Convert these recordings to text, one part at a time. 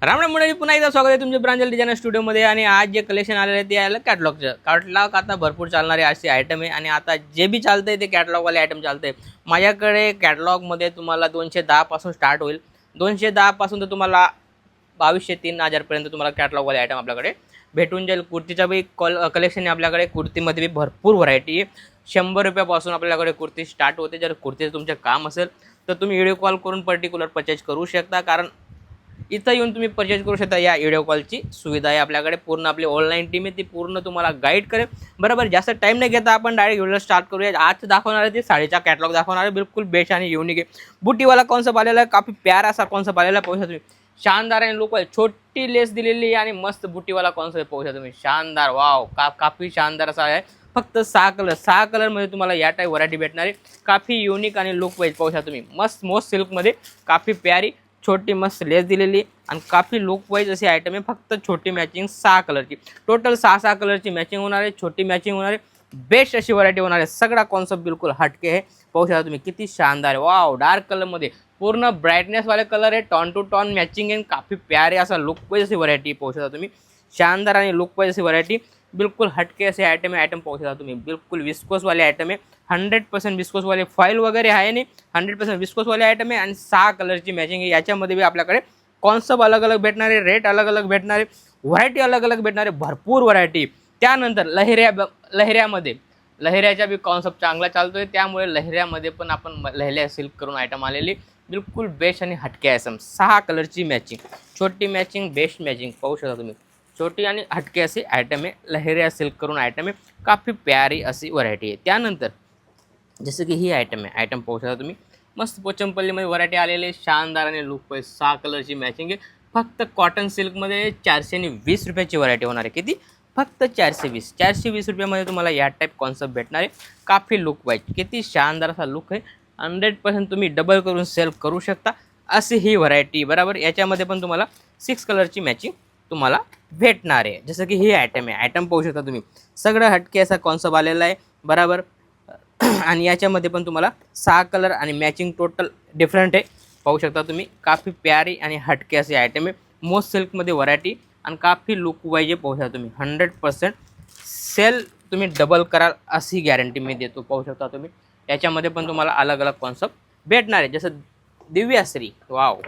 राम राम मंडळी, पुन्हा एकदा स्वागत आहे तुमच्या प्रांजल डिझायनर स्टुडिओमध्ये. आणि आज जे कलेक्शन आलेलं आहे ते आलं कॅटलॉग आता भरपूर चालणारे असे आयटम आहे. आणि आता जे बी चालतंय ते कॅटलॉगवाले आयटम चालतंय. माझ्याकडे कॅटलॉगमध्ये तुम्हाला 210 पासून स्टार्ट होईल. 210 पासून तर तुम्हाला 2200-3000 पर्यंत तुम्हाला कॅटलॉगवाले आयटम आपल्याकडे भेटून जाईल. कुर्तीचा बी कलेक्शन आहे आपल्याकडे. कुर्तीमध्ये बी भरपूर व्हरायटी आहे. 100 रुपयापासून आपल्याकडे कुर्ती स्टार्ट होते. जर कुर्तीचं तुमचं काम असेल तर तुम्ही व्हिडिओ कॉल करून पर्टिक्युलर परचेज करू शकता, कारण इथं येऊन तुम्ही परचेज करू शकता. या व्हिडिओ कॉलची सुविधा आहे आपल्याकडे. पूर्ण आपली ऑनलाईन टीम आहे, ती पूर्ण तुम्हाला गाईड करेल. बरोबर, जास्त टाईम नाही घेता आपण डायरेक्ट व्हिडिओ स्टार्ट करूया. आज दाखवणार आहे ते साडीचा कॅटलॉग दाखवणार आहे. बिलकुल बेस्ट आणि युनिक आहे. बुटीवाला कॉन्सेप्ट आलेला आहे. काफी प्यारा असा कॉन्सेप्ट आलेला आहे. पाहू तुम्ही शानदार आणि लुक आहे. छोटी लेस दिलेली आणि मस्त बुटीवाला कॉन्सेप्ट पाहू तुम्ही. शानदार, वाव, काफी शानदार असा आहे. फक्त 6 कलरमध्ये तुम्हाला या टाईप व्हरायटी भेटणार आहे. काफी युनिक आणि लुक वाईज पाहू शकता तुम्ही. मस्त मोस्ट सिल्कमध्ये काफी प्यारी छोटी मस्त लेस दिलेली आणि काफी लुक वाईज अशी आयटम आहे. फक्त छोटी मॅचिंग 6 कलरची, टोटल 6 कलरची मॅचिंग होणार आहे. छोटी मॅचिंग होणार आहे. बेस्ट अशी व्हरायटी होणार आहे. सगळा कॉन्सेप्ट बिलकुल हटके आहे. पाहू शकता तुम्ही किती शानदार आहे. वाव, डार्क कलरमध्ये पूर्ण ब्राईटनेस वाले कलर आहे. टॉन टू टॉन मॅचिंग आहे. काफी प्यारे असा लुक वाईज अशी व्हरायटी पाहू शकता तुम्ही. शानदार आणि लुक वाईज अशी व्हरायटी बिलकुल हटके असे आयटम आहे. आयटम पाहू शकता तुम्ही. बिलकुल विस्कोसवाले आयटम आहे. 100% विस्कोसवाले फॉईल वगैरे आहे नाही. 100% विस्कोसवाले आयटम आहे. आणि 6 कलरची मॅचिंग आहे. याच्यामध्ये बी आपल्याकडे कॉन्सेप्ट अलग अलग भेटणार आहे. रेट अलग अलग भेटणार आहे. व्हरायटी अलग अलग भेटणार आहे. भरपूर व्हरायटी. त्यानंतर लहेऱ्याचा बी कॉन्सेप्ट चांगला चालतो आहे. त्यामुळे लहेऱ्यामध्ये पण आपण लहेऱ्या सिल्क करून आयटम आलेली बिलकुल बेस्ट आणि हटके आयटम. 6 कलरची मॅचिंग, छोटी मॅचिंग, बेस्ट मॅचिंग पाहू शकता तुम्ही. छोटी आणि हटके अशी आयटम आहे. लहेरिया सिल्क करून आयटम आहे. काफी प्यारी अशी व्हरायटी आहे. त्यानंतर जसं की ही आयटम आहे. आयटम पाहू शकता तुम्ही. मस्त पोचमपल्लीमध्ये व्हरायटी आलेली आहे. शानदार आणि लुक वाईज 6 कलरची मॅचिंग आहे. फक्त कॉटन सिल्कमध्ये 420 रुपयाची व्हरायटी होणार आहे. किती? फक्त 420 रुपयामध्ये तुम्हाला या टाईप कॉन्सेप्ट भेटणार आहे. काफी लुक वाईज किती शानदार असा लुक आहे. 100% तुम्ही डबल करून सेल करू शकता अशी ही व्हरायटी. बरोबर, याच्यामध्ये पण तुम्हाला 6 कलरची मॅचिंग तुम्हाला भेटणार आहे. जसं की ही आयटम आहे. आयटम पाहू शकता तुम्ही. सगळं हटके असा कॉन्सेप्ट आलेला आहे. बरोबर, आणि याच्यामध्ये पण तुम्हाला 6 कलर आणि मॅचिंग टोटल डिफरंट आहे. पाहू शकता तुम्ही. काफी प्यारी आणि हटके असे आयटम आहे. मोस्ट सिल्कमध्ये व्हरायटी आणि काफी लुक वाईज आहे. पाहू शकता तुम्ही. 100% सेल तुम्ही डबल कराल अशी गॅरंटी मी देतो. पाहू शकता तुम्ही. याच्यामध्ये पण तुम्हाला अलग अलग कॉन्सेप्ट भेटणार आहे. जसं दिव्याश्री, वाव,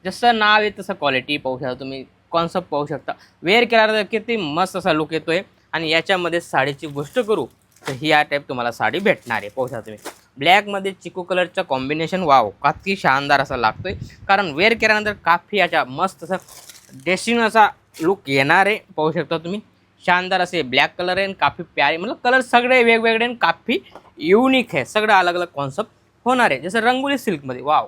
जसं नाव आहे तसं क्वालिटी पाहू शकता तुम्ही. कॉन्सेप्ट पाहू शकता. वेअर केला तर किती मस्त असा लुक येतो आहे. आणि याच्यामध्ये साडीची गोष्ट करू तर ही या टाईप तुम्हाला साडी भेटणार आहे. पाहू शकता तुम्ही. ब्लॅकमध्ये चिकू कलरचं कॉम्बिनेशन, वाव, काफी शानदार असा लागतोय. कारण वेअर केल्यानंतर काफी याच्या मस्त असा ड्रेसिंग असा लुक येणार आहे. पाहू शकता तुम्ही. शानदार असे ब्लॅक कलर आहे आणि काफी प्यारे, मतलब कलर सगळे वेगवेगळे आणि काफी युनिक आहे. सगळं अलग अलग कॉन्सेप्ट होणार आहे. जसं रंगोली सिल्कमध्ये, वाव,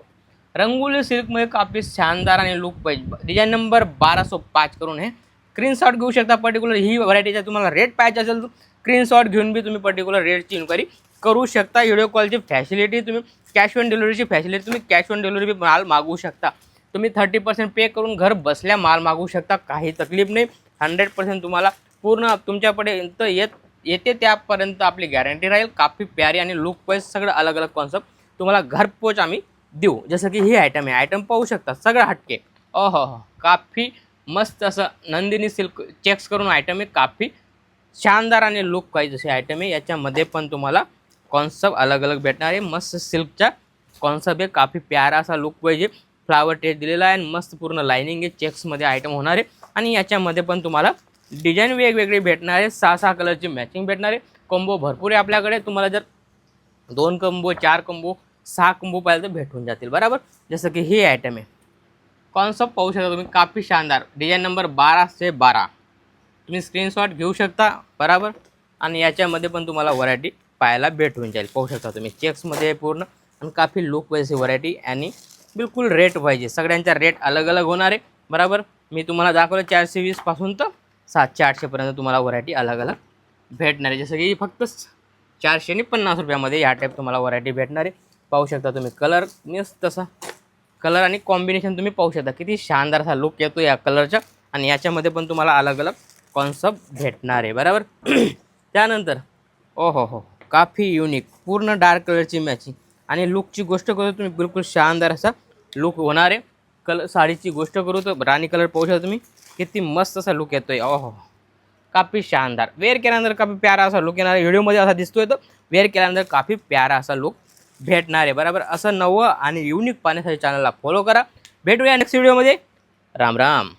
रंगोली सिल्कमध्ये काफी शानदार आणि लुक पाहिजे. डिझाईन नंबर 1205 करून हे स्क्रीनशॉट घेऊ शकता. पर्टिक्युलर ही व्हरायटीचा तुम्हाला रेट पाहिजे असेल तर स्क्रीनशॉट घेऊन बी तुम्ही पर्टिक्युलर रेटची इन्क्वायरी करू शकता. व्हिडिओ कॉलची फॅसिलिटी तुम्ही, कॅश ऑन डिलिव्हरीची फॅसिलिटी तुम्ही कॅश ऑन डिलिव्हरी माल मागवू शकता. तुम्ही 30% पे करून घर बसल्या माल मागवू शकता. काही तकलीफ नाही. 100% तुम्हाला पूर्ण तुमच्यापर्यंत येते त्यापर्यंत आपली गॅरंटी राहील. काफी प्यारी आणि लुक वाईज सगळं अलग अलग कॉन्सेप्ट तुम्हाला घरपोच आम्ही देऊ. जसं की ही आयटम आहे. आयटम पाहू शकता. सगळं हटके. हो, काफी मस्त असं नंदिनी सिल्क चेक्स करून आयटम आहे. काफी शानदार आणि लुक वाईज असे आयटम आहे. याच्यामध्ये पण तुम्हाला कॉन्सेप्ट अलग अलग भेटणार आहे. मस्त सिल्कचा कॉन्सेप्ट आहे. काफी प्यारा असा लुक वाईज आहे. फ्लावर टेस्ट दिलेला आहे आणि मस्त पूर्ण लाइनिंग आहे. चेक्समध्ये आयटम होणार आहे. आणि याच्यामध्ये पण तुम्हाला डिझाईन वेगवेगळे भेटणार आहे. 6 कलरची मॅचिंग भेटणार आहे. कॉम्बो भरपूर आहे आपल्याकडे. तुम्हाला जर 2 कॉम्बो, 4 कॉम्बो, 6 कॉम्बो पाहिजे तर भेटून जातील. बरोबर, जसं की ही आयटम आहे. कॉन्सेप्ट पाहू शकता तुम्ही. काफी शानदार. डिझाईन नंबर 12 तुम्ही स्क्रीनशॉट घेऊ शकता. बरोबर, आणि याच्यामध्ये पण तुम्हाला व्हरायटी पाहायला भेटून जाईल. पाहू शकता तुम्ही. चेक्समध्ये पूर्ण आणि काफी लुक वाईज व्हरायटी आणि बिलकुल रेट पाहिजे. सगळ्यांचा रेट अलग अलग होणार आहे. बरोबर, मी तुम्हाला दाखवलं 420 पासून तर 700-800 पर्यंत तुम्हाला व्हरायटी अलग अलग भेटणार आहे. जसं की फक्त 450 रुपयामध्ये या टाईप तुम्हाला व्हरायटी भेटणार आहे. पाहू शकता तुम्ही. कलर मस्त तसा कलर आणि कॉम्बिनेशन तुम्ही पाहू शकता. किती शानदार असा लुक येतो या कलरचा. आणि याच्यामध्ये पण तुम्हाला अलग अलग कॉन्सेप्ट भेटणार आहे. बरोबर, त्यानंतर हो, काफी युनिक पूर्ण डार्क कलरची मॅचिंग आणि लुकची गोष्ट करतो तुम्ही. बिलकुल शानदार असा लुक होणार आहे. साडीची गोष्ट करू तर राणी कलर पाहू शकता तुम्ही, किती मस्त असा लुक येतोय. ओहो, काफी शानदार. वेअर केल्यानंतर काफी प्यारा असा लुक येणार. व्हिडिओमध्ये असा दिसतोय, तर वेअर केल्यानंतर काफी प्यारा असा लुक भेटणार आहे. बरोबर, असं नवं आणि युनिक पाहण्यासाठी चॅनलला फॉलो करा. भेटूया नेक्स्ट व्हिडिओमध्ये. राम राम.